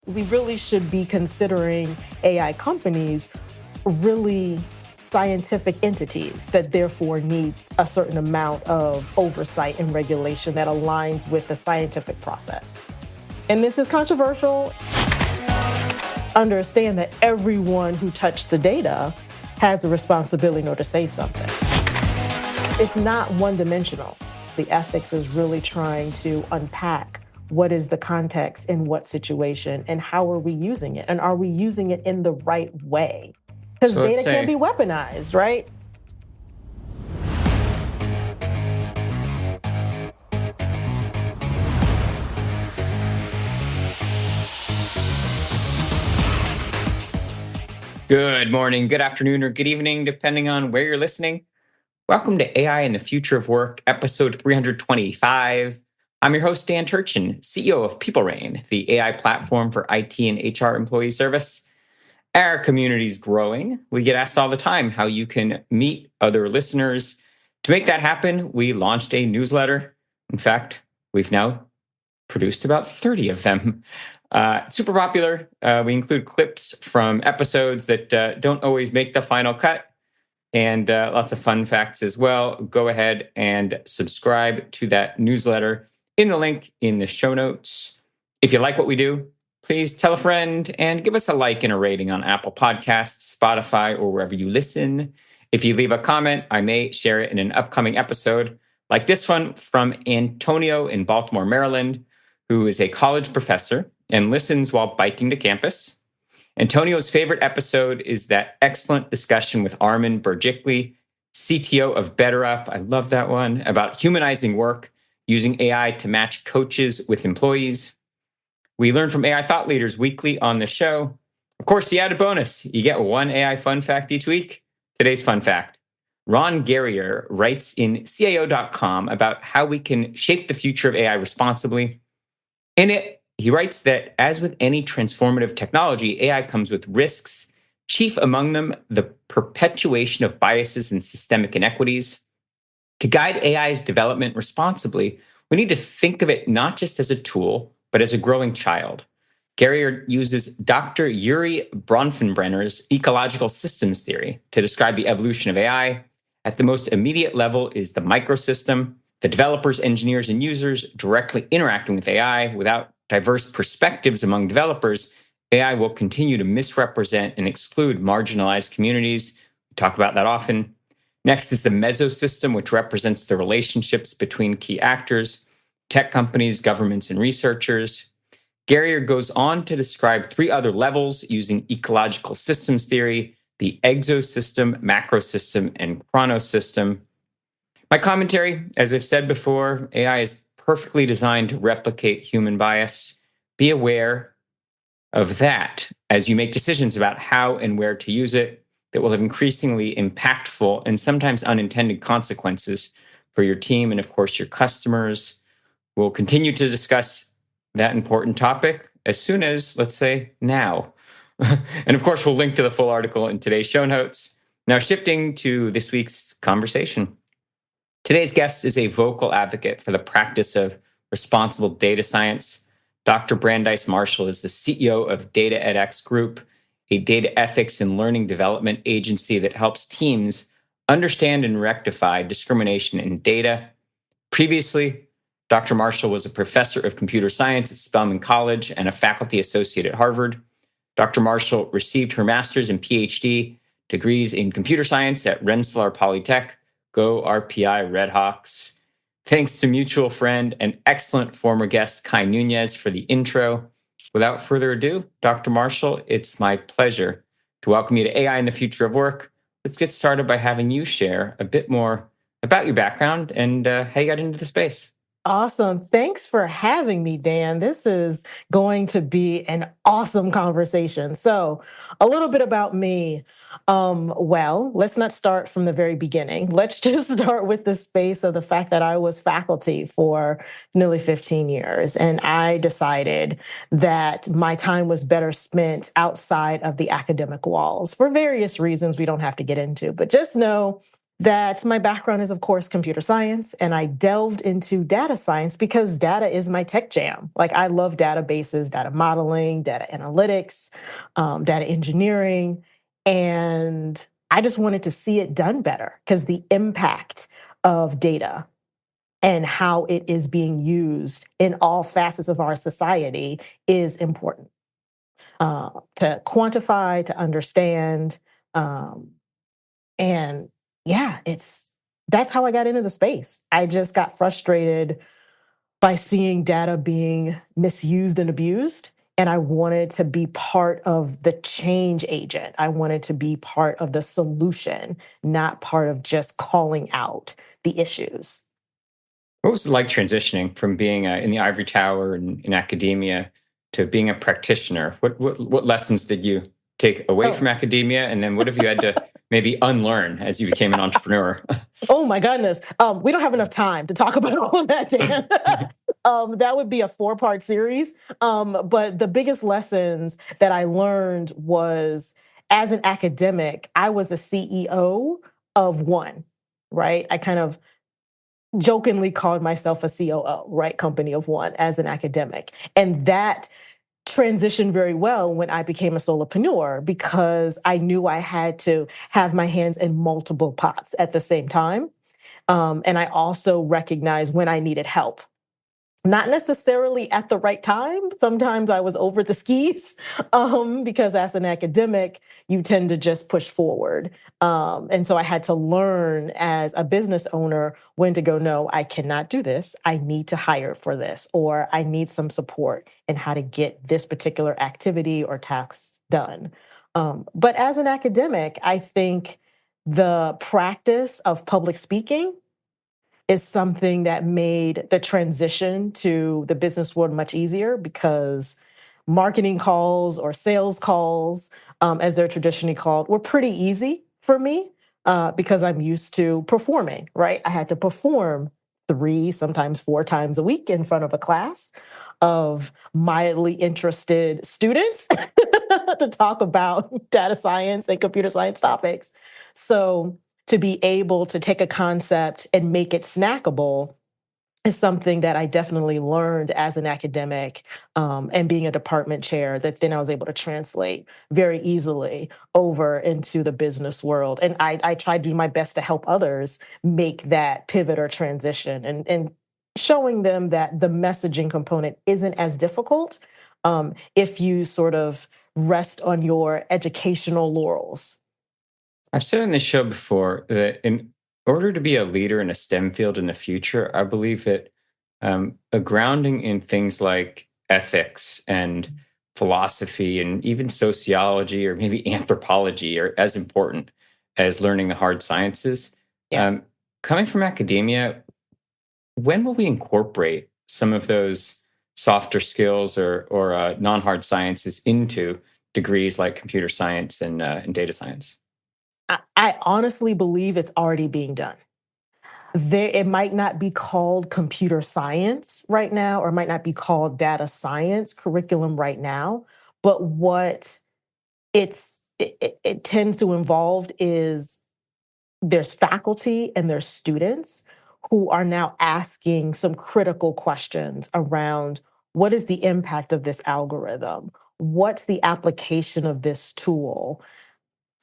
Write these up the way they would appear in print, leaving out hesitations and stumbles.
We really should be considering AI companies really scientific entities that therefore need a certain amount of oversight and regulation that aligns with the scientific process. And this is controversial. Understand that everyone who touched the data has a responsibility in order to say something. It's not one-dimensional. The ethics is really trying to unpack what is the context in what situation and how are we using it? And are we using it in the right way? Because data can be weaponized, right? Good morning, good afternoon, or good evening, depending on where you're listening. Welcome to AI and the Future of Work, episode 325. I'm your host, Dan Turchin, CEO of PeopleRain, the AI platform for IT and HR employee service. Our community is growing. We get asked all the time how you can meet other listeners. To make that happen, we launched a newsletter. In fact, we've now produced about 30 of them. Super popular. We include clips from episodes that don't always make the final cut, and lots of fun facts as well. Go ahead and subscribe to that newsletter in the link in the show notes. If you like what we do, please tell a friend and give us a like and a rating on Apple Podcasts, Spotify, or wherever you listen. If you leave a comment, I may share it in an upcoming episode, like this one from Antonio in Baltimore, Maryland, who is a college professor and listens while biking to campus. Antonio's favorite episode is that excellent discussion with Armin Burjikli, CTO of BetterUp. I love that one, about humanizing work using AI to match coaches with employees. We learn from AI thought leaders weekly on the show. Of course, the added bonus, you get one AI fun fact each week. Today's fun fact. Ron Guerrier writes in CIO.com about how we can shape the future of AI responsibly. In it, he writes that as with any transformative technology, AI comes with risks, chief among them the perpetuation of biases and systemic inequities. To guide AI's development responsibly, we need to think of it not just as a tool, but as a growing child. Guerrier uses Dr. Yuri Bronfenbrenner's ecological systems theory to describe the evolution of AI. At the most immediate level is the microsystem, the developers, engineers, and users directly interacting with AI. Without diverse perspectives among developers, AI will continue to misrepresent and exclude marginalized communities. We talk about that often. Next is the mesosystem, which represents the relationships between key actors, tech companies, governments, and researchers. Guerrier goes on to describe three other levels using ecological systems theory: the exosystem, macrosystem, and chronosystem. My commentary, as I've said before, AI is perfectly designed to replicate human bias. Be aware of that as you make decisions about how and where to use it that will have increasingly impactful and sometimes unintended consequences for your team and, of course, your customers. We'll continue to discuss that important topic as soon as, let's say, now. And, of course, we'll link to the full article in today's show notes. Now, shifting to this week's conversation. Today's guest is a vocal advocate for the practice of responsible data science. Dr. Brandeis Marshall is the CEO of Dataedx Group, a data ethics and learning development agency that helps teams understand and rectify discrimination in data. Previously, Dr. Marshall was a professor of computer science at Spelman College and a faculty associate at Harvard. Dr. Marshall received her master's and Ph.D. degrees in computer science at Rensselaer Polytechnic. Go RPI Redhawks. Thanks to mutual friend and excellent former guest Kai Nunez for the intro. Without further ado, Dr. Marshall, it's my pleasure to welcome you to AI and the Future of Work. Let's get started by having you share a bit more about your background and how you got into the space. Awesome. Thanks for having me, Dan. This is going to be an awesome conversation. So a little bit about me. Well, let's not start from the very beginning. Let's just start with the space of the fact that I was faculty for nearly 15 years. And I decided that my time was better spent outside of the academic walls for various reasons we don't have to get into. But just know that my background is, of course, computer science, and I delved into data science because data is my tech jam. Like, I love databases, data modeling, data analytics, data engineering, and I just wanted to see it done better because the impact of data and how it is being used in all facets of our society is important to quantify, to understand. Um, and yeah, that's how I got into the space. I just got frustrated by seeing data being misused and abused. And I wanted to be part of the change agent. I wanted to be part of the solution, not part of just calling out the issues. What was it like transitioning from being in the ivory tower and in academia to being a practitioner? What lessons did you take away from Oh, academia, and then what have you had to maybe unlearn as you became an entrepreneur? oh my goodness. We don't have enough time to talk about all of that, Dan. That would be a 4-part series. But the biggest lessons that I learned was, as an academic, I was a CEO of one, right? I kind of jokingly called myself a COO, right? Company of one as an academic. And that transitioned very well when I became a solopreneur because I knew I had to have my hands in multiple pots at the same time. And I also recognized when I needed help, not necessarily at the right time. Sometimes I was over the skis because as an academic, you tend to just push forward. And so I had to learn as a business owner when to go, no, I cannot do this. I need to hire for this, or I need some support in how to get this particular activity or task done. But as an academic, I think the practice of public speaking is something that made the transition to the business world much easier because marketing calls or sales calls, as they're traditionally called, were pretty easy for me because I'm used to performing, right? I had to perform 3, sometimes 4 times a week in front of a class of mildly interested students to talk about data science and computer science topics. So, to be able to take a concept and make it snackable is something that I definitely learned as an academic, and being a department chair, that then I was able to translate very easily over into the business world. And I try to do my best to help others make that pivot or transition, and showing them that the messaging component isn't as difficult if you sort of rest on your educational laurels. I've said on this show before that in order to be a leader in a STEM field in the future, I believe that a grounding in things like ethics and philosophy and even sociology or maybe anthropology are as important as learning the hard sciences. Yeah. Um, Coming from academia, when will we incorporate some of those softer skills or non-hard sciences into degrees like computer science and data science? I honestly believe it's already being done. It might not be called computer science right now, or it might not be called data science curriculum right now, but what it tends to involve is there's faculty and there's students who are now asking some critical questions around: what is the impact of this algorithm? What's the application of this tool?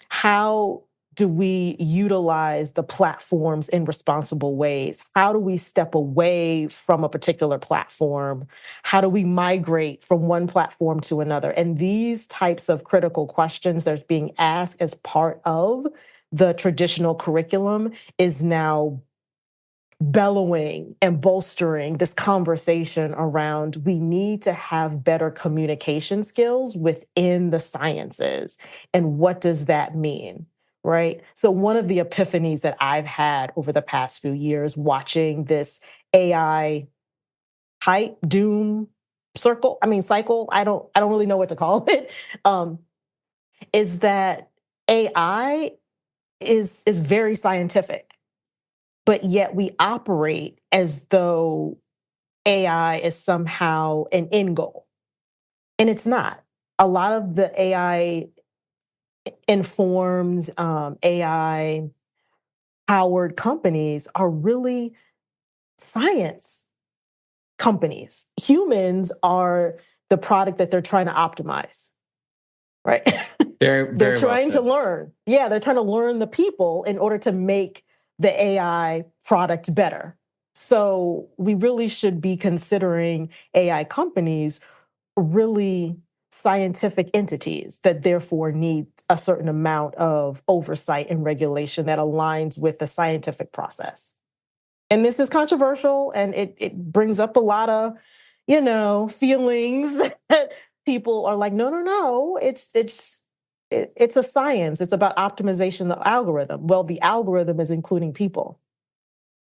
How do we utilize the platforms in responsible ways? How do we step away from a particular platform? How do we migrate from one platform to another? And these types of critical questions that are being asked as part of the traditional curriculum is now bellowing and bolstering this conversation around: we need to have better communication skills within the sciences. And what does that mean? Right. So, one of the epiphanies that I've had over the past few years watching this AI hype, doom circle, I mean, cycle, I don't really know what to call it, um, is that AI is very scientific, but yet we operate as though AI is somehow an end goal. And it's not. A lot of the AI informs, AI powered companies are really science companies. Humans are the product that they're trying to optimize, right? Very, They're very well trying to said. learn. Yeah, they're trying to learn the people in order to make the AI product better. So we really should be considering AI companies really scientific entities that therefore need a certain amount of oversight and regulation that aligns with the scientific process. And this is controversial, and it brings up a lot of, feelings that people are like, no, it's a science. It's about optimization of the algorithm. Well, the algorithm is including people.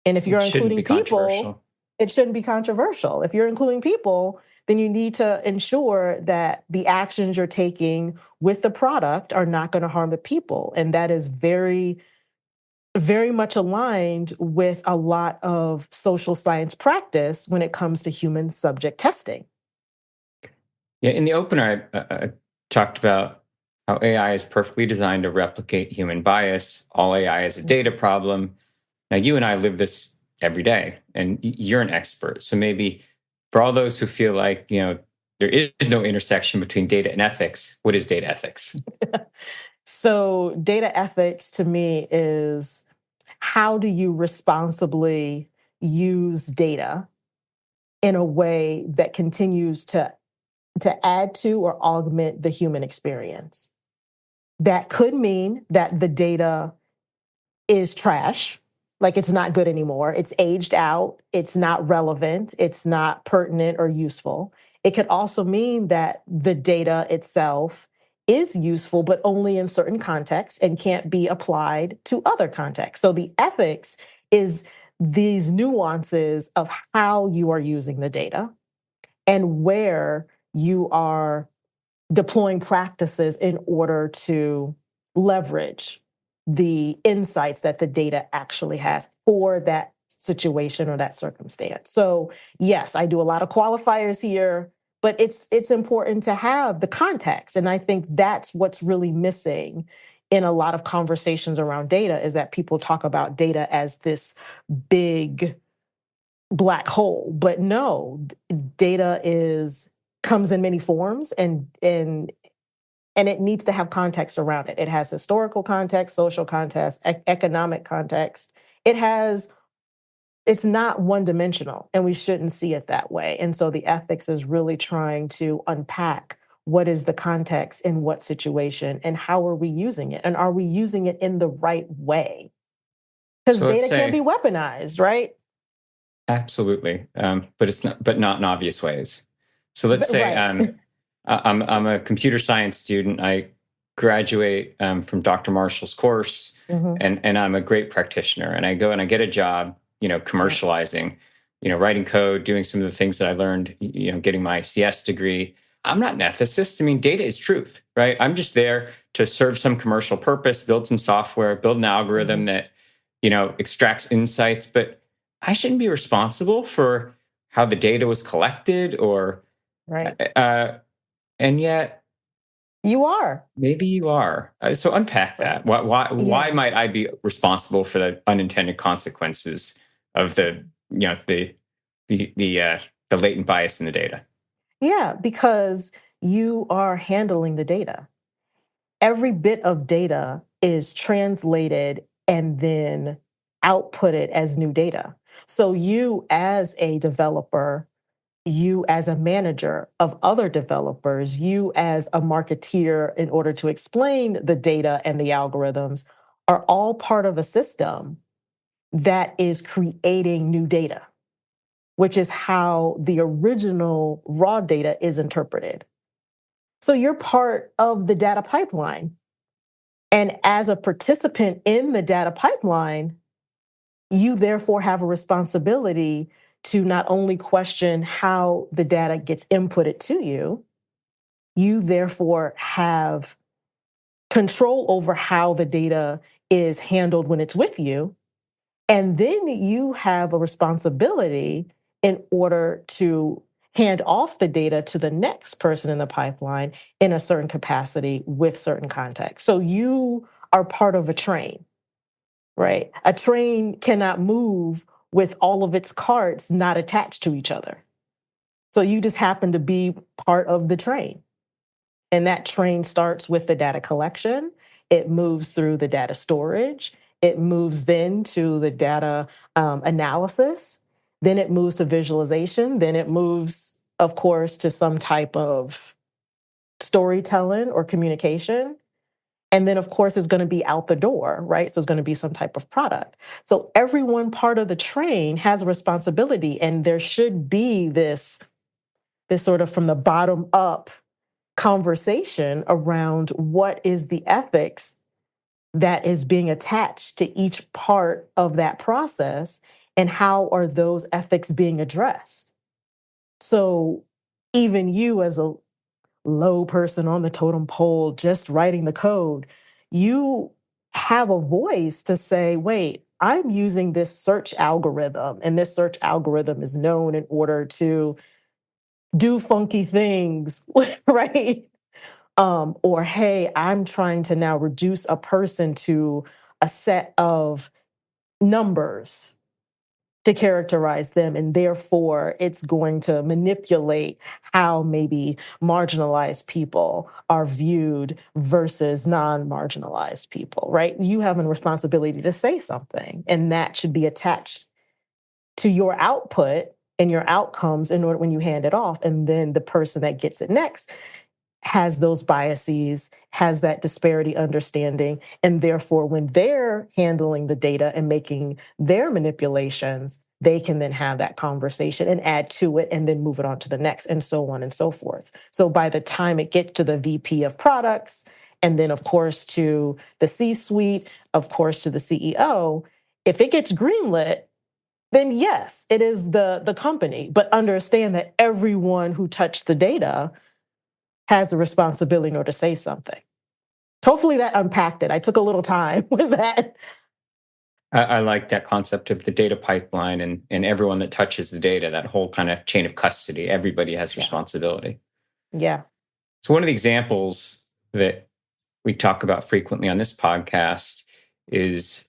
And if It you're shouldn't be including people, controversial. it shouldn't be controversial. If you're including people, then you need to ensure that the actions you're taking with the product are not going to harm the people. And that is very, very much aligned with a lot of social science practice when it comes to human subject testing. Yeah, in the opener, I talked about how AI is perfectly designed to replicate human bias. All AI is a data problem. Now, you and I live this every day, and you're an expert. So maybe for all those who feel like, there is no intersection between data and ethics, what is data ethics? So, data ethics to me is how do you responsibly use data in a way that continues to add to or augment the human experience? That could mean that the data is trash, like it's not good anymore. It's aged out. It's not relevant. It's not pertinent or useful. It could also mean that the data itself is useful, but only in certain contexts and can't be applied to other contexts. So the ethics is these nuances of how you are using the data and where you are deploying practices in order to leverage the insights that the data actually has for that situation or that circumstance. So, yes, I do a lot of qualifiers here, but it's important to have the context, and I think that's what's really missing in a lot of conversations around data is that people talk about data as this big black hole, but no, data is comes in many forms and it needs to have context around it. It has historical context, social context, economic context. It's not one dimensional, and we shouldn't see it that way. And so the ethics is really trying to unpack what is the context in what situation and how are we using it? And are we using it in the right way? Because So let's data can be say, weaponized, right? absolutely, but not in obvious ways. So let's say Right. I'm a computer science student. I graduate from Dr. Marshall's course, Hmm. and I'm a great practitioner. And I go and I get a job, Yeah. commercializing, writing code, doing some of the things that I learned, getting my CS degree. I'm not an ethicist. I mean, data is truth, right? I'm just there to serve some commercial purpose, build some software, build an Hmm. algorithm that, extracts insights. But I shouldn't be responsible for how the data was collected or Right. uh, and yet, You are. maybe you are. So unpack that. Right. Why Yeah. might I be responsible for the unintended consequences of the latent bias in the data? Yeah, because you are handling the data. Every bit of data is translated and then outputted as new data. So you as a developer, you as a manager of other developers, you as a marketeer in order to explain the data and the algorithms are all part of a system that is creating new data, which is how the original raw data is interpreted. So you're part of the data pipeline. And as a participant in the data pipeline, you therefore have a responsibility to not only question how the data gets inputted to you, you therefore have control over how the data is handled when it's with you. And then you have a responsibility in order to hand off the data to the next person in the pipeline in a certain capacity with certain context. So you are part of a train, right? A train cannot move with all of its carts not attached to each other. So you just happen to be part of the train. And that train starts with the data collection. It moves through the data storage. It moves then to the data analysis. Then it moves to visualization. Then it moves, of course, to some type of storytelling or communication. And then, of course, it's going to be out the door, right? So it's going to be some type of product. So every one part of the train has a responsibility, and there should be this sort of from the bottom up conversation around what is the ethics that is being attached to each part of that process, and how are those ethics being addressed. So even you as a low person on the totem pole, just writing the code, you have a voice to say, wait, I'm using this search algorithm, and this search algorithm is known in order to do funky things, right? Or, hey, I'm trying to now reduce a person to a set of numbers to characterize them, and therefore it's going to manipulate how maybe marginalized people are viewed versus non-marginalized people, right? You have a responsibility to say something, and that should be attached to your output and your outcomes in order when you hand it off. And then the person that gets it next has those biases, has that disparity understanding, and therefore when they're handling the data and making their manipulations, they can then have that conversation and add to it and then move it on to the next, and so on and so forth. So by the time it gets to the VP of products, and then of course to the C-suite, of course to the CEO, if it gets greenlit, then yes, it is the company. But understand that everyone who touched the data has a responsibility in order to say something. Hopefully that unpacked it. I took a little time with that. I like that concept of the data pipeline and everyone that touches the data, that whole kind of chain of custody. Everybody has responsibility. Yeah. So one of the examples that we talk about frequently on this podcast is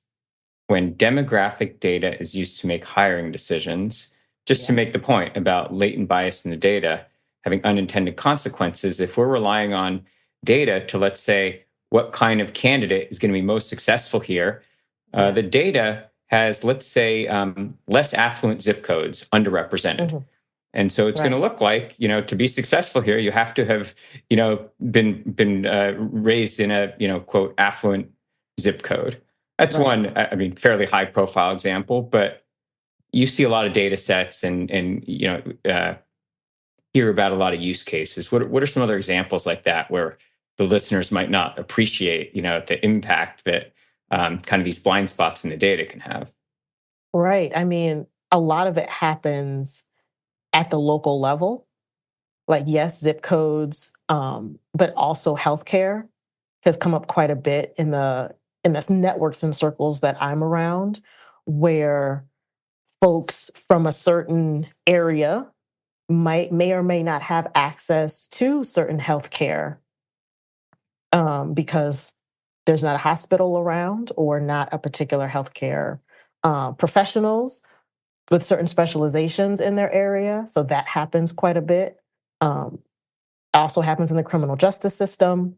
when demographic data is used to make hiring decisions, just to make the point about latent bias in the data having unintended consequences. If we're relying on data to, let's say, what kind of candidate is going to be most successful here, the data has, let's say, less affluent zip codes underrepresented. Mm-hmm. And so it's going to look like, to be successful here, you have to have, been raised in a, quote, affluent zip code. That's one, fairly high profile example, but you see a lot of data sets and hear about a lot of use cases. What are some other examples like that where the listeners might not appreciate, the impact that kind of these blind spots in the data can have? Right. A lot of it happens at the local level. Like, yes, zip codes, but also healthcare has come up quite a bit in the networks and circles that I'm around, where folks from a certain area may or may not have access to certain healthcare because there's not a hospital around or not a particular healthcare professionals with certain specializations in their area. So that happens quite a bit. Also happens in the criminal justice system.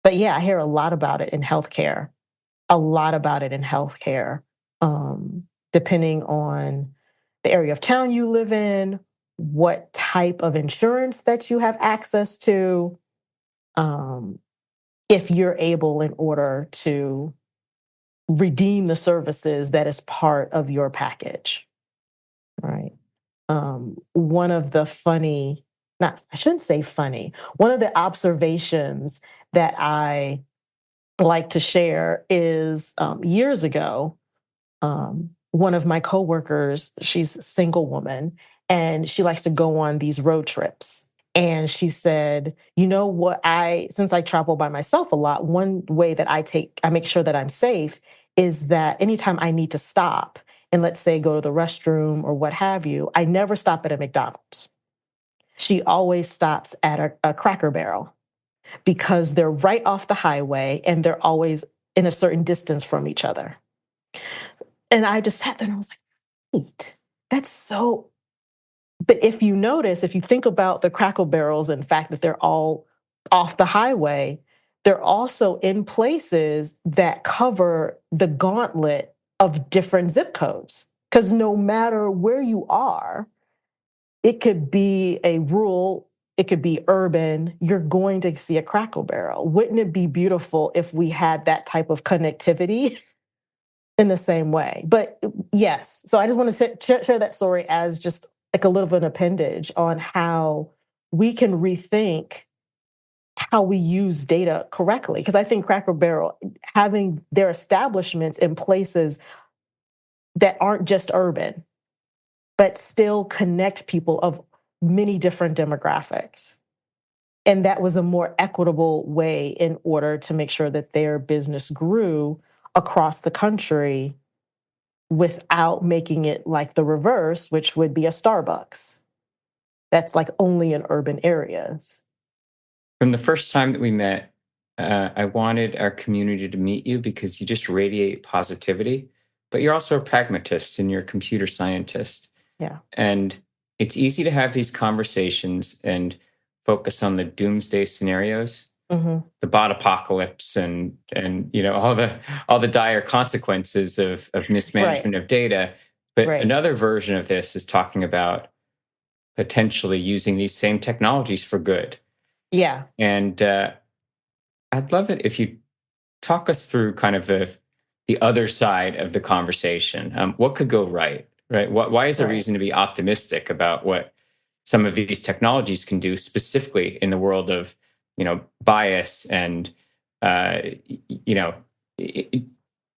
But yeah, I hear a lot about it in healthcare, depending on the area of town you live in, what type of insurance that you have access to, if you're able in order to redeem the services that is part of your package, right? One of the funny, not, I shouldn't say funny, one of the observations that I like to share is years ago, one of my coworkers, she's a single woman, and she likes to go on these road trips. And she said, since I travel by myself a lot, one way that I make sure that I'm safe is that anytime I need to stop and, let's say, go to the restroom or what have you, I never stop at a McDonald's. She always stops at a Cracker Barrel because they're right off the highway and they're always in a certain distance from each other. And I just sat there and I was like, wait, that's so. But if you notice, if you think about the Crackle Barrels and the fact that they're all off the highway, they're also in places that cover the gauntlet of different zip codes. Because no matter where you are, it could be a rural, it could be urban, you're going to see a Crackle Barrel. Wouldn't it be beautiful if we had that type of connectivity in the same way? But yes, so I just want to share that story as just like a little of an appendage on how we can rethink how we use data correctly. Because I think Cracker Barrel having their establishments in places that aren't just urban, but still connect people of many different demographics. And that was a more equitable way in order to make sure that their business grew across the country without making it like the reverse, which would be a Starbucks. That's like only in urban areas. From the first time that we met, I wanted our community to meet you because you just radiate positivity, but you're also a pragmatist and you're a computer scientist. Yeah. And it's easy to have these conversations and focus on the doomsday scenarios, the bot apocalypse, and all the dire consequences of mismanagement of data. But another version of this is talking about potentially using these same technologies for good. Yeah. And I'd love it if you talk us through kind of the other side of the conversation. What could go right? Right? Why is there reason to be optimistic about what some of these technologies can do, specifically in the world of, bias and,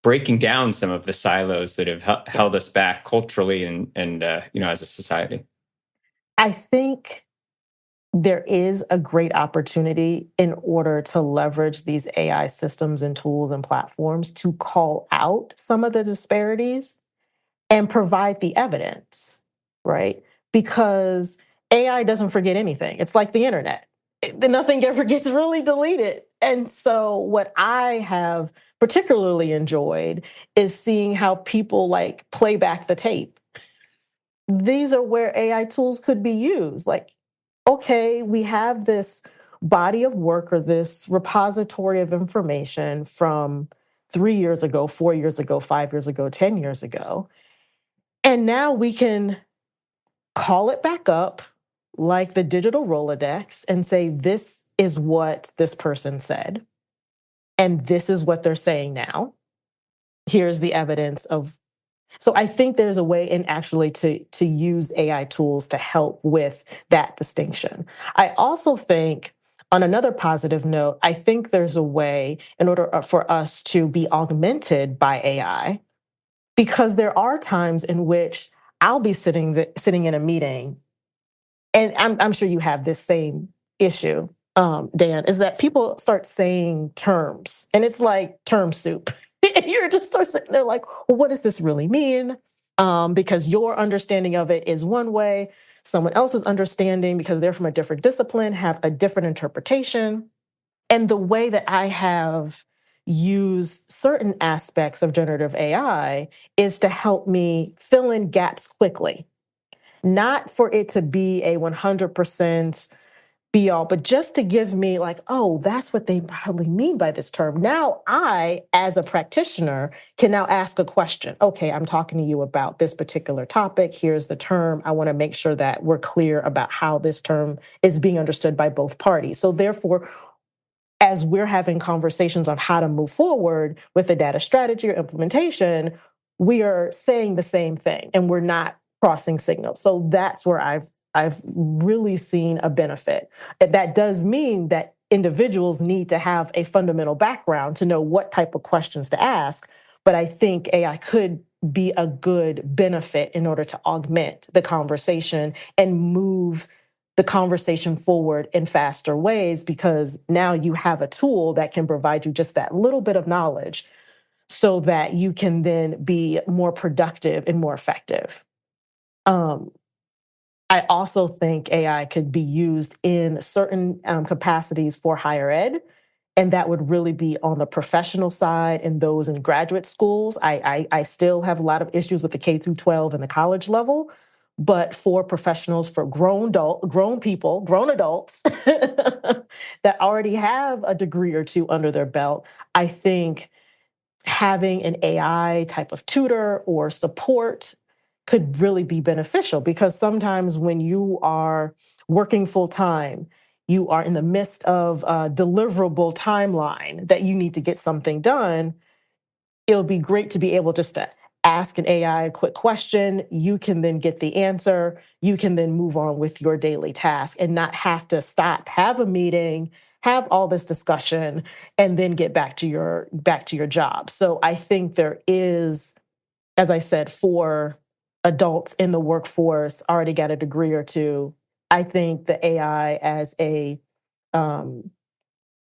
breaking down some of the silos that have held us back culturally and as a society? I think there is a great opportunity in order to leverage these AI systems and tools and platforms to call out some of the disparities and provide the evidence, right? Because AI doesn't forget anything. It's like the internet. Nothing ever gets really deleted. And so what I have particularly enjoyed is seeing how people like play back the tape. These are where AI tools could be used. Like, okay, we have this body of work or this repository of information from 3 years ago, 4 years ago, 5 years ago, 10 years ago. And now we can call it back up like the digital Rolodex and say, this is what this person said. And this is what they're saying now. Here's the evidence of. So I think there's a way in actually to use AI tools to help with that distinction. I also think, on another positive note, I think there's a way in order for us to be augmented by AI, because there are times in which I'll be sitting in a meeting, and I'm sure you have this same issue, Dan, is that people start saying terms, and it's like term soup. And you're just start sitting there like, well, what does this really mean? Because your understanding of it is one way, someone else's understanding, because they're from a different discipline, have a different interpretation. And the way that I have used certain aspects of generative AI is to help me fill in gaps quickly, not for it to be a 100% be all, but just to give me like, oh, that's what they probably mean by this term. Now I, as a practitioner, can now ask a question. Okay, I'm talking to you about this particular topic. Here's the term. I want to make sure that we're clear about how this term is being understood by both parties. So therefore, as we're having conversations on how to move forward with the data strategy or implementation, we are saying the same thing and we're not crossing signals. So that's where I've really seen a benefit. That does mean that individuals need to have a fundamental background to know what type of questions to ask. But I think AI could be a good benefit in order to augment the conversation and move the conversation forward in faster ways, because now you have a tool that can provide you just that little bit of knowledge so that you can then be more productive and more effective. I also think AI could be used in certain capacities for higher ed And that would really be on the professional side and those in graduate schools. I still have a lot of issues with the K through 12 and the college level, but for professionals, for grown people, grown adults that already have a degree or two under their belt, I think having an AI type of tutor or support could really be beneficial, because sometimes when you are working full time, you are in the midst of a deliverable timeline that you need to get something done. It'll be great to be able just to ask an AI a quick question. You can then get the answer. You can then move on with your daily task and not have to stop, have a meeting, have all this discussion, and then get back to your job. So I think there is, as I said, for adults in the workforce already got a degree or two, I think the AI as a um,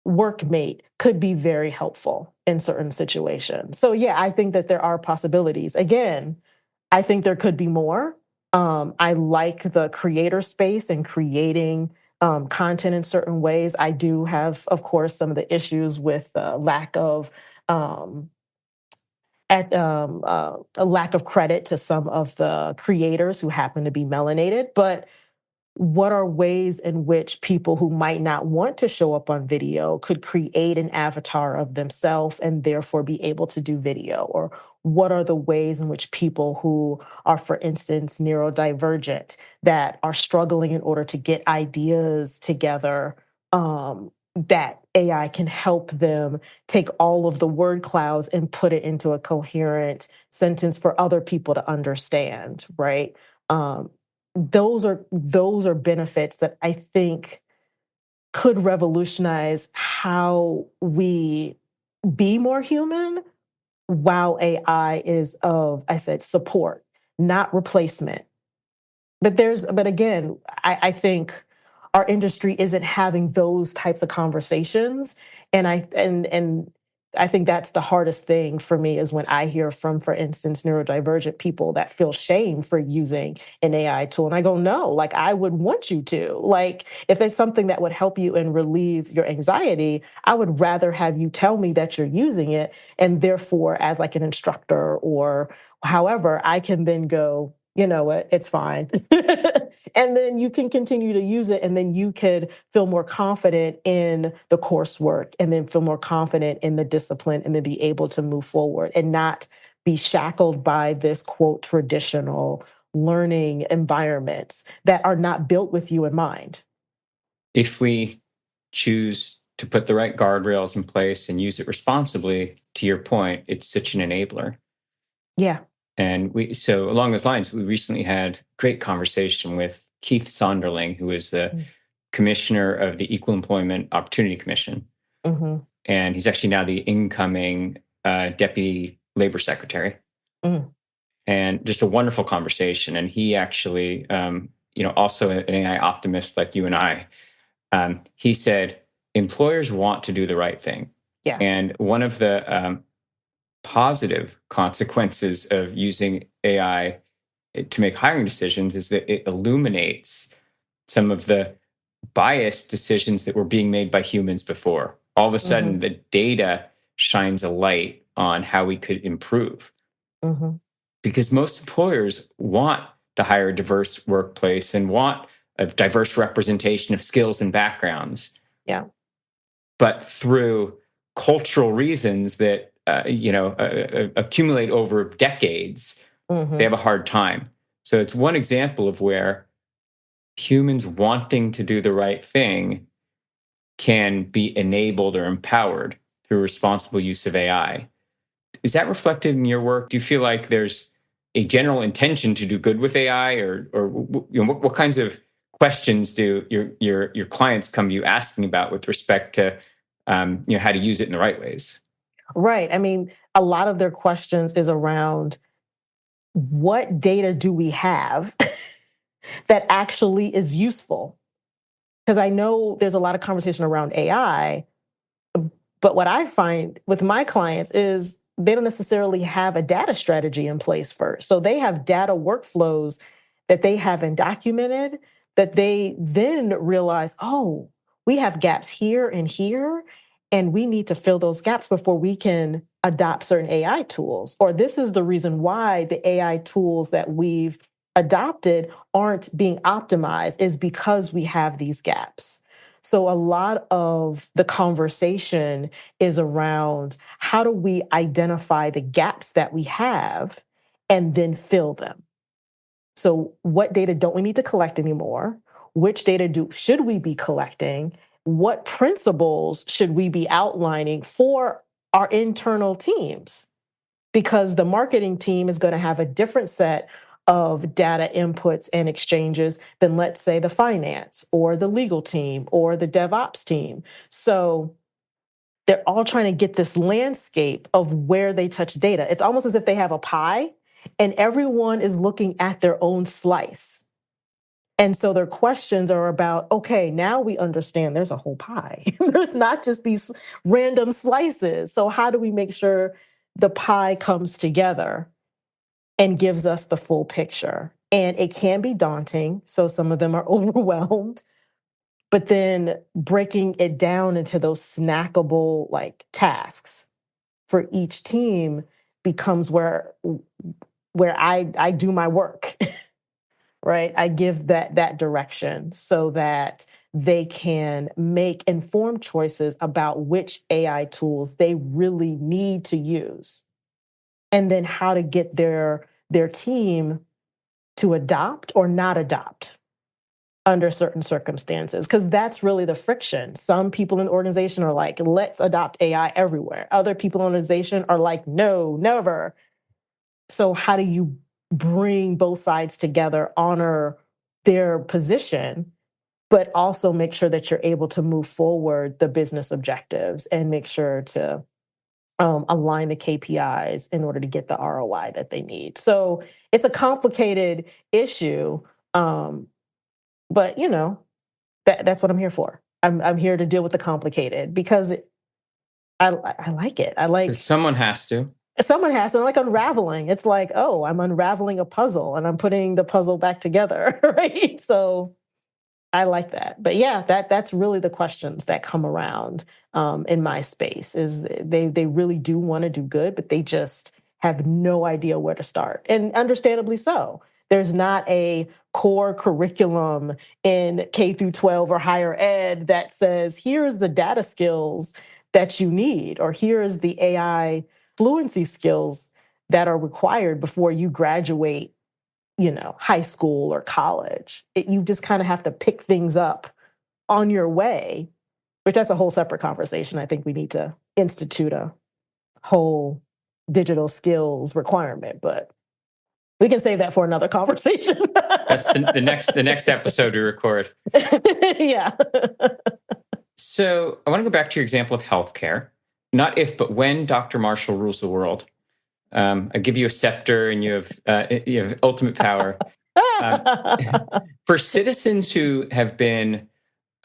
workmate could be very helpful in certain situations. So yeah, I think that there are possibilities. Again, I think there could be more. I like the creator space and creating content in certain ways. I do have, of course, some of the issues with lack of um, a lack of credit to some of the creators who happen to be melanated. But what are ways in which people who might not want to show up on video could create an avatar of themselves and therefore be able to do video? Or what are the ways in which people who are, for instance, neurodivergent, that are struggling in order to get ideas together, that AI can help them take all of the word clouds and put it into a coherent sentence for other people to understand, right? Um, those are benefits that I think could revolutionize how we be more human, while AI is of, I said, support, not replacement. But again, I think our industry isn't having those types of conversations. And I think that's the hardest thing for me, is when I hear from, for instance, neurodivergent people that feel shame for using an AI tool. And I go, no, like, I would want you to. Like, if it's something that would help you and relieve your anxiety, I would rather have you tell me that you're using it. And therefore, as like an instructor or however, I can then go, you know what, it's fine. And then you can continue to use it. And then you could feel more confident in the coursework, and then feel more confident in the discipline, and then be able to move forward and not be shackled by this, quote, traditional learning environments that are not built with you in mind. If we choose to put the right guardrails in place and use it responsibly, to your point, it's such an enabler. Yeah. And so along those lines, we recently had a great conversation with Keith Sonderling, who is the commissioner of the Equal Employment Opportunity Commission. Mm-hmm. And he's actually now the incoming deputy labor secretary. Mm. And just a wonderful conversation. And he actually, also an AI optimist like you and I, he said, employers want to do the right thing. Yeah. And one of the positive consequences of using AI to make hiring decisions is that it illuminates some of the biased decisions that were being made by humans before. All of a sudden, the data shines a light on how we could improve. Mm-hmm. Because most employers want to hire a diverse workplace and want a diverse representation of skills and backgrounds. Yeah. But through cultural reasons that accumulate over decades, they have a hard time. So it's one example of where humans wanting to do the right thing can be enabled or empowered through responsible use of AI. Is that reflected in your work? Do you feel like there's a general intention to do good with AI, or what kinds of questions do your clients come to you asking about with respect to how to use it in the right ways? Right. I mean, a lot of their questions is around, what data do we have that actually is useful? Because I know there's a lot of conversation around AI, but what I find with my clients is they don't necessarily have a data strategy in place first. So they have data workflows that they haven't documented, that they then realize, oh, we have gaps here and here. And we need to fill those gaps before we can adopt certain AI tools. Or this is the reason why the AI tools that we've adopted aren't being optimized, is because we have these gaps. So a lot of the conversation is around how do we identify the gaps that we have and then fill them. So what data don't we need to collect anymore? Which data should we be collecting? What principles should we be outlining for our internal teams? Because the marketing team is going to have a different set of data inputs and exchanges than, let's say, the finance or the legal team or the DevOps team. So they're all trying to get this landscape of where they touch data. It's almost as if they have a pie and everyone is looking at their own slice. And so their questions are about, okay, now we understand there's a whole pie. There's not just these random slices. So how do we make sure the pie comes together and gives us the full picture? And it can be daunting. So some of them are overwhelmed, but then breaking it down into those snackable like tasks for each team becomes where I do my work. Right? I give that direction so that they can make informed choices about which AI tools they really need to use, and then how to get their team to adopt or not adopt under certain circumstances, because that's really the friction. Some people in the organization are like, let's adopt AI everywhere. Other people in the organization are like, no, never. So how do you bring both sides together, honor their position, but also make sure that you're able to move forward the business objectives and make sure to align the KPIs in order to get the ROI that they need? So it's a complicated issue, but that's what I'm here for. I'm here to deal with the complicated because I like it. I like Someone has to. Someone has to. Like unraveling. It's like, oh, I'm unraveling a puzzle and I'm putting the puzzle back together, right? So I like that. But yeah, that's really the questions that come around in my space. Is they really do want to do good, but they just have no idea where to start, and understandably so. There's not a core curriculum in K through 12 or higher ed that says, here's the data skills that you need, or here's the AI fluency skills that are required before you graduate, high school or college. You just kind of have to pick things up on your way, which that's a whole separate conversation. I think we need to institute a whole digital skills requirement, but we can save that for another conversation. That's the next episode we record. Yeah. So I want to go back to your example of healthcare. Not if, but when Dr. Marshall rules the world. I give you a scepter and you have ultimate power. For citizens who have been,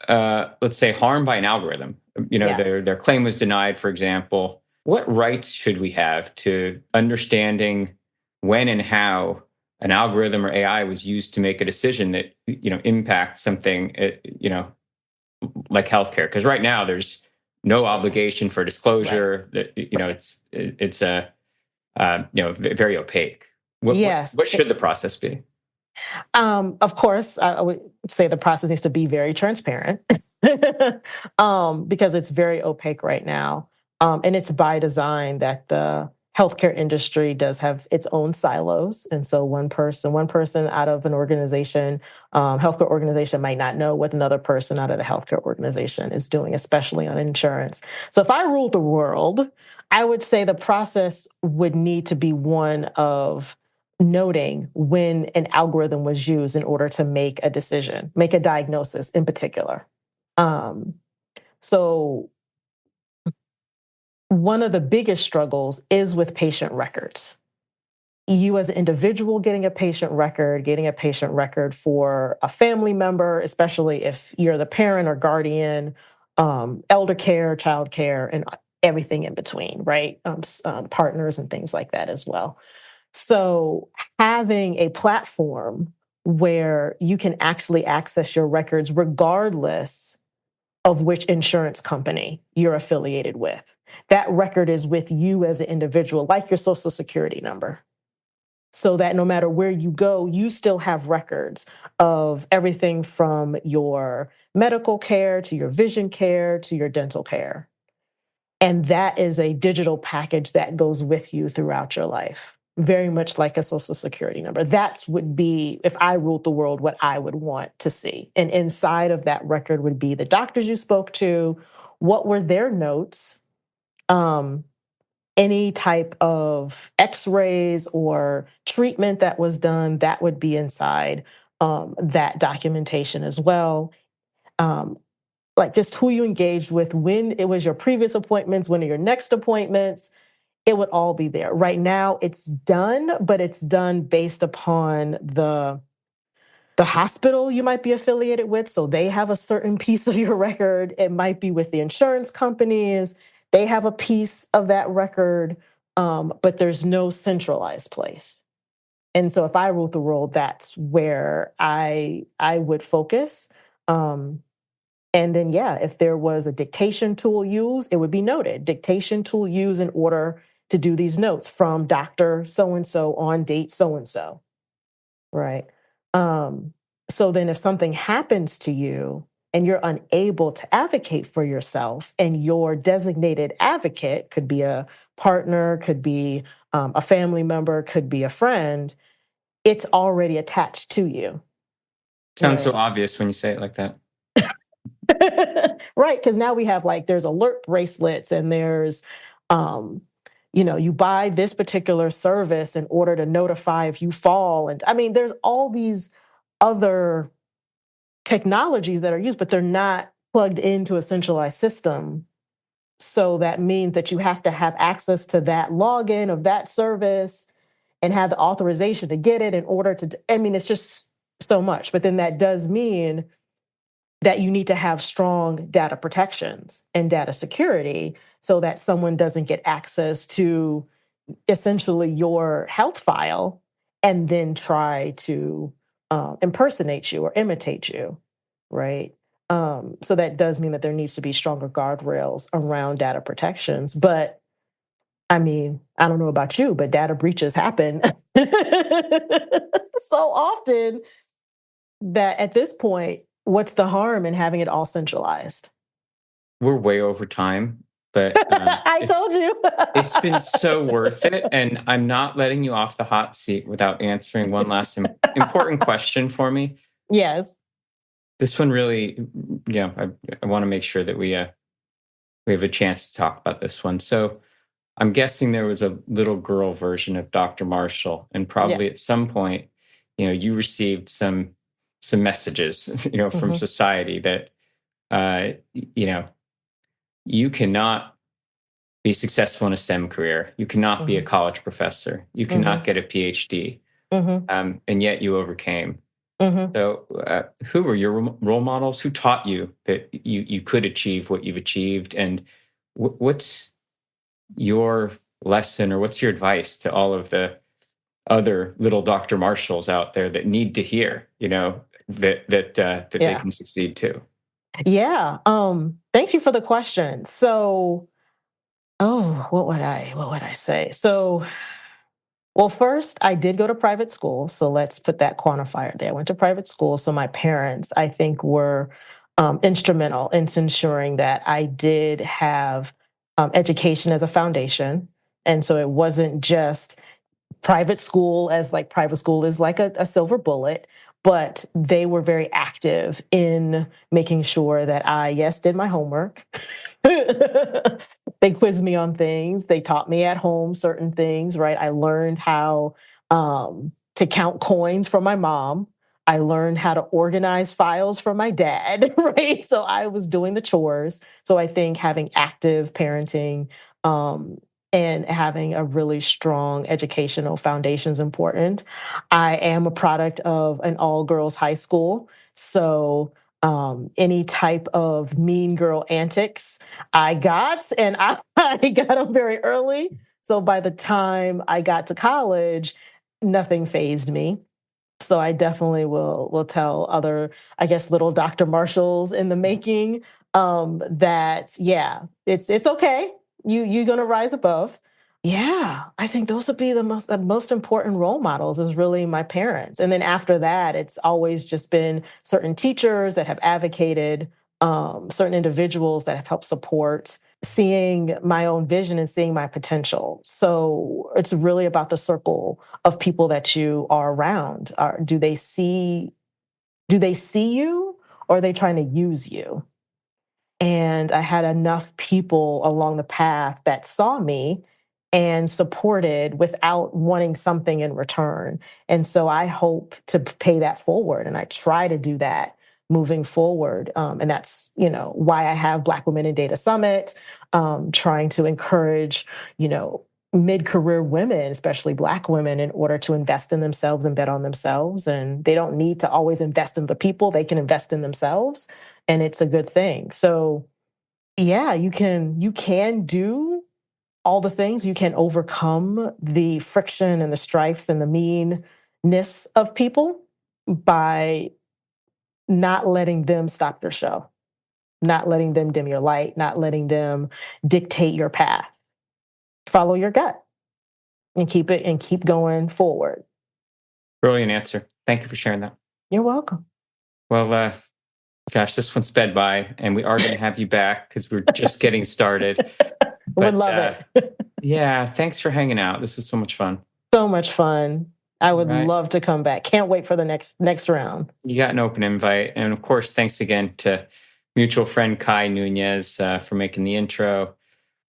let's say, harmed by an algorithm, their claim was denied, for example, what rights should we have to understanding when and how an algorithm or AI was used to make a decision that impacts something, like healthcare? Because right now there's no obligation for disclosure. Right. It's very opaque. What should the process be? Of course, I would say the process needs to be very transparent because it's very opaque right now. And it's by design that the healthcare industry does have its own silos. And so one person out of an organization, healthcare organization, might not know what another person out of the healthcare organization is doing, especially on insurance. So if I ruled the world, I would say the process would need to be one of noting when an algorithm was used in order to make a decision, make a diagnosis in particular. So one of the biggest struggles is with patient records. You as an individual getting a patient record for a family member, especially if you're the parent or guardian, elder care, child care, and everything in between, right? Partners and things like that as well. So having a platform where you can actually access your records regardless of which insurance company you're affiliated with. That record is with you as an individual, like your social security number. So that no matter where you go, you still have records of everything from your medical care to your vision care to your dental care. And that is a digital package that goes with you throughout your life, very much like a social security number. That would be, if I ruled the world, what I would want to see. And inside of that record would be the doctors you spoke to, what were their notes, any type of x-rays or treatment that was done, that would be inside that documentation as well. Like just who you engaged with, when it was your previous appointments, when are your next appointments, it would all be there. Right now it's done, but it's done based upon the hospital you might be affiliated with. So they have a certain piece of your record. It might be with the insurance companies. They have a piece of that record, but there's no centralized place. And so if I ruled the world, that's where I would focus. And then, yeah, if there was a dictation tool used, it would be noted. Dictation tool used in order to do these notes from Dr. So-and-so on date so-and-so, right? So then if something happens to you and you're unable to advocate for yourself, and your designated advocate could be a partner, could be a family member, could be a friend, it's already attached to you. Sounds so Right. obvious when you say it like that. Right, because now we have like there's alert bracelets and there's you buy this particular service in order to notify if you fall. And I mean, there's all these other technologies that are used, but they're not plugged into a centralized system. So that means that you have to have access to that login of that service and have the authorization to get it in order to, I mean, it's just so much. But then that does mean that you need to have strong data protections and data security so that someone doesn't get access to essentially your health file and then try to impersonate you or imitate you, right? So that does mean that there needs to be stronger guardrails around data protections. But I mean, I don't know about you, but data breaches happen so often that at this point, what's the harm in having it all centralized? We're way over time, but I told you. it's been so worth it. And I'm not letting you off the hot seat without answering one last important question for me. Yes. This one really, I want to make sure that we have a chance to talk about this one. So I'm guessing there was a little girl version of Dr. Marshall, and probably Yeah. at some point, you received some messages, from society that, you cannot be successful in a STEM career. You cannot be a college professor. You cannot get a PhD. And yet you overcame. So who were your role models? Who taught you that you could achieve what you've achieved? And what's your lesson, or what's your advice to all of the other little Dr. Marshalls out there that need to hear, that they can succeed too? Yeah. Thank you for the question. So, what would I say? So, well, first, I did go to private school. So let's put that quantifier there. I went to private school. So my parents, I think, were instrumental in ensuring that I did have education as a foundation. And so it wasn't just private school, as like private school is like a silver bullet, but they were very active in making sure that I, yes, did my homework. They quizzed me on things. They taught me at home certain things, right? I learned how to count coins from my mom. I learned how to organize files from my dad, right? So I was doing the chores. So I think having active parenting and having a really strong educational foundation is important. I am a product of an all-girls high school. So any type of mean girl antics I got, and I got them very early. So by the time I got to college, nothing fazed me. So I definitely will tell other, I guess, little Dr. Marshalls in the making, that, yeah, it's okay. You're gonna rise above. Yeah, I think those would be the most important role models is really my parents. And then after that, it's always just been certain teachers that have advocated, certain individuals that have helped support seeing my own vision and seeing my potential. So it's really about the circle of people that you are around. Do they see you, or are they trying to use you? And I had enough people along the path that saw me and supported without wanting something in return. And so I hope to pay that forward. And I try to do that moving forward. And that's, why I have Black Women in Data Summit, trying to encourage, mid-career women, especially Black women, in order to invest in themselves and bet on themselves. And they don't need to always invest in the people, they can invest in themselves. And it's a good thing. So yeah, you can do all the things. You can overcome the friction and the strifes and the meanness of people by not letting them stop your show, not letting them dim your light, not letting them dictate your path. Follow your gut and keep going forward. Brilliant answer. Thank you for sharing that. You're welcome. Well, gosh, this one sped by, and we are going to have you back because we're just getting started. Would love it. Yeah, thanks for hanging out. This was so much fun. So much fun. I would Right. love to come back. Can't wait for the next round. You got an open invite. And of course, thanks again to mutual friend Kai Nunez for making the intro.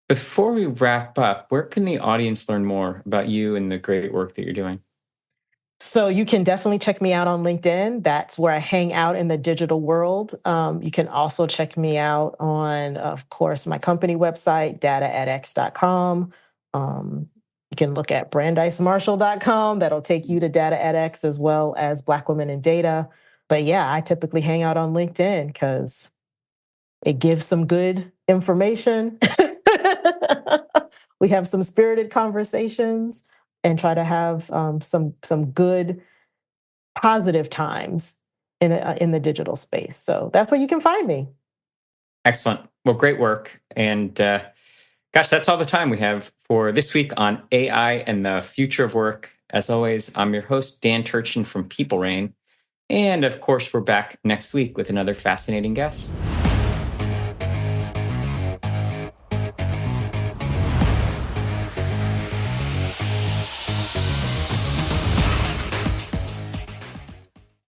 Before we wrap up, where can the audience learn more about you and the great work that you're doing? So you can definitely check me out on LinkedIn. That's where I hang out in the digital world. You can also check me out on, of course, my company website, dataedx.com. You can look at brandeismarshall.com. That'll take you to DataEdX as well as Black Women in Data. But yeah, I typically hang out on LinkedIn because it gives some good information. We have some spirited conversations and try to have some good positive times in the digital space. So that's where you can find me. Excellent. Well, great work. And gosh, that's all the time we have for this week on AI and the future of work. As always, I'm your host, Dan Turchin from PeopleRain. And of course, we're back next week with another fascinating guest.